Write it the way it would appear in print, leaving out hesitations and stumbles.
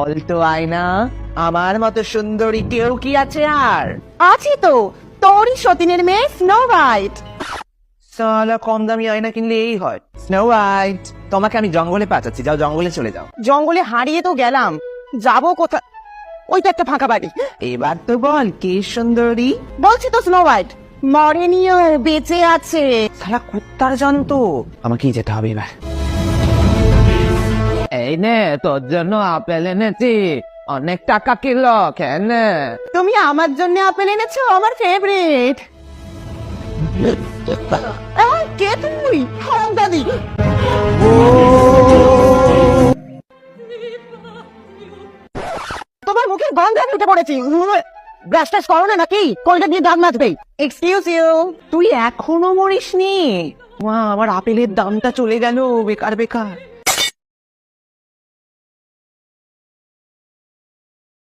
বলতো আয়না, আমার মতো সুন্দরী কেউ কি আছে আর? আছি তো, তোরই সতীনের মেয়ে স্নো হোয়াইট। সালা কম দামি আয়না কিনলে এই হয়। স্নো হোয়াইট, তোমাকে আমি জঙ্গলে পাঠাচ্ছি, যাও জঙ্গলে চলে যাও। জঙ্গলে হারিয়ে তো গেলাম, যাবো কোথায়? ওই তো একটা ফাঁকা বাড়ি। এবার তো বল কে সুন্দরী? বলছি তো স্নো হোয়াইট, মরেনিও বেঁচে আছে। সালা কুত্তার জানতো। আমাকেই যেতে হবে এবার। এই নে তোর জন্য আপেল এনেছি, অনেক টাকা কিলো, কেন? তুমি আমার জন্য আপেল এনেছো, আমার ফেভারিট। কে তুই? দাদি, তোমার মুখের গন্ধে আমি উঠে পড়েছি। ব্রাশ টাশ করো না নাকি? কোলটা দিয়ে দাঁত মাজবে। Excuse you. তুই এখনো মরিসনি? মা, আমার আপেলের দামটা চলে গেল বেকার বেকার।